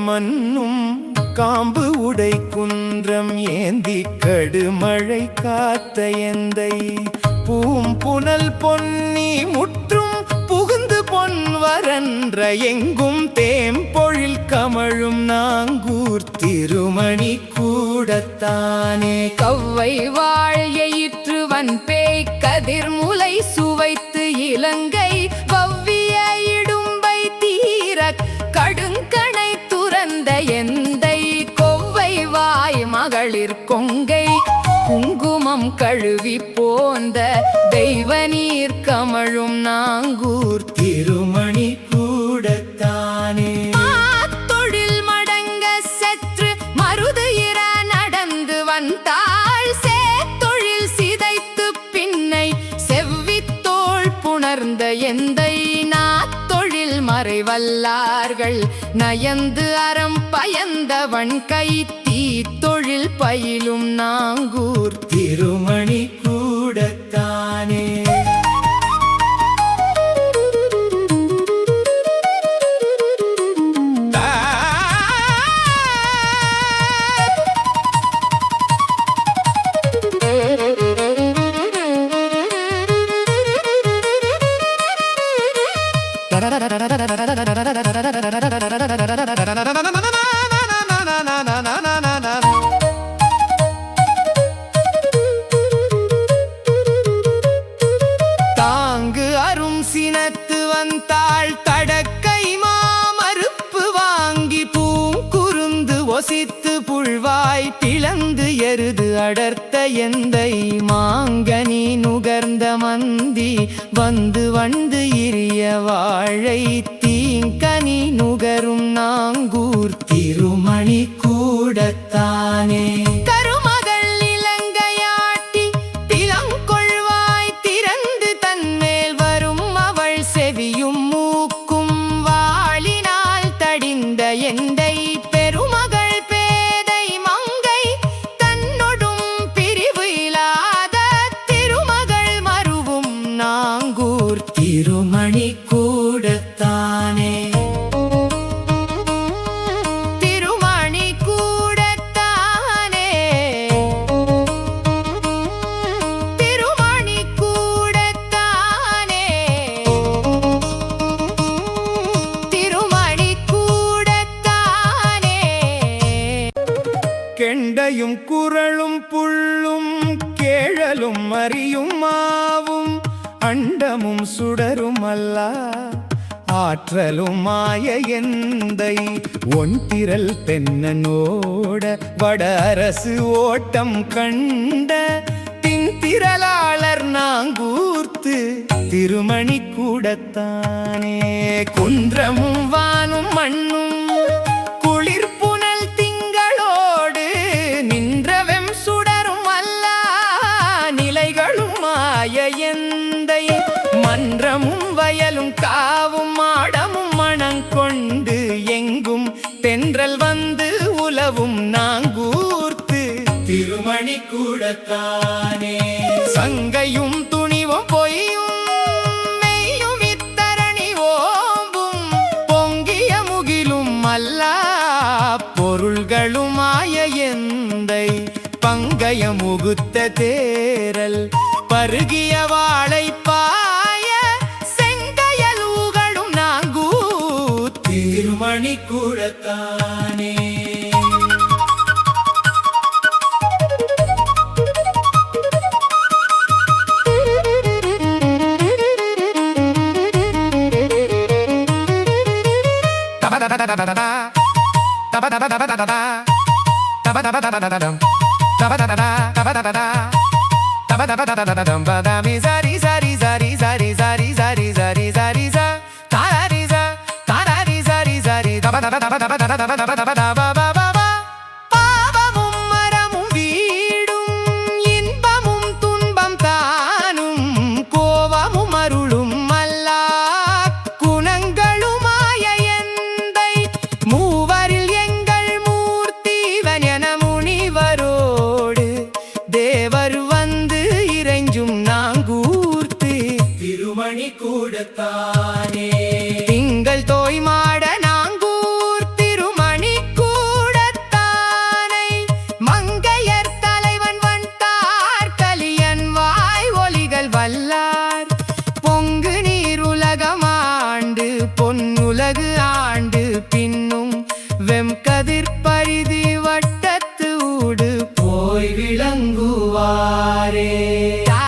மன்னும் காம்பு உடை குன்றம் ஏந்தி கடுமழை காத்த எந்தை பூம்புனல் பொன்னி முற்றும் புகுந்து பொன் வரன்ற எங்கும் தேம்பொழில் கமழும் நாங்கூர் திருமணி கூடத்தானே கவ்வை வாழையிற்றுவன் பேய் கதிர்முலை சுவைத்து இலங்கை வவ்விய இடும்பை தீர கடுங்கணை துறந்த எந்தை கொவ்வை வாய் மகளிர் கொங்கை குங்குமம் கழுவி போந்த தெய்வ நீர் கமழும் நாங்கூர் திருமணி கூடத்தானே தொழில் மடங்க செற்று மருது இர நடந்து வந்தாள் சேத்தொழில் சிதைத்து பின்னை செவ்வித்தோள் புணர்ந்த எந்தை நாத்தொழில் மறைவல்லார்கள் நயந்து அறம் பயந்தவன் கை தீத்தொழில் பயிலும் நாங்கூர் திருமணி கூடத்தானே தாங்கு அரும் சினத்து வந்தாள் தடக்கை மாமறுப்பு வாங்கி பூங்குருந்து ஒசித்து புழ்வாய் பிளந்து எருது அடர்த்த எந்தை மாங்கனி நுகர்ந்த மந்தி வந்து வந்து இரிய வாழை தீங்கனி நுகரும் நாங்கூர் திருமணி கூடத்தானே கருமகள் இலங்கையாட்டி பிளங்கொள்வாய் திறந்து தன்மேல் வரும் அவள் செவியும் மூக்கும் வாளினால் தடிந்த எந்தை பெருமகள் பேதை மங்கை தன்னொடும் பிரிவு இல்லாத திருமகள் மருவும் நாங்கூர் திருமணி கூடத்தானே திருமணி கூடத்தானே திருமணி கூடத்தானே திருமணி கூடத்தானே கெண்டையும் குரலும் புள்ளும் கேழலும் அறியும் மாவும் அண்டமும் சுடரும் அல்ல ஆற்றலும் மாய எந்தை ஒன்திரல் பெண்ணனோட வட அரசு ஓட்டம் கண்ட தின்திரளாளர் நாங்கூர்த்து திருமணி கூடத்தானே குன்றமும் வானும் மண்ணும் குளிர் புனல் திங்களோடு நின்றவெம் சுடரும் அல்ல நிலைகளும் மாய எந்தை மன்றமும் வயலும் காவும் மாடமும் மணங்கொண்டு எங்கும் தென்றல் வந்து உலவும் நாங்கூர்த்து திருமணி கூடத்தானே சங்கையும் துணிவும் பொய்யும் மெய்யும் இத்தரணி ஓம்பும் பொங்கிய முகிலும் அல்ல பொருள்களும் ஆய எந்தை பங்கய முகுத்த தேரல் பருகிய வாழை பாய செங்கையலூகளும் நாங்கூர் திருமணி கூடத்தானே பாவமும் மரமும் வீடும் இன்பமும் துன்பம் தானும் கோவமும் அருளும் அல்லா குணங்களுமாய எந்தை மூவரில் எங்கள் மூர்த்திவன் என முனிவரோடு தேவர் வந்து இறைஞ்சும் நாங்கூர்த்து திருமணி கூடத்தானே திங்கள் தோய் மாட நாங்கூர் திருமணி பின்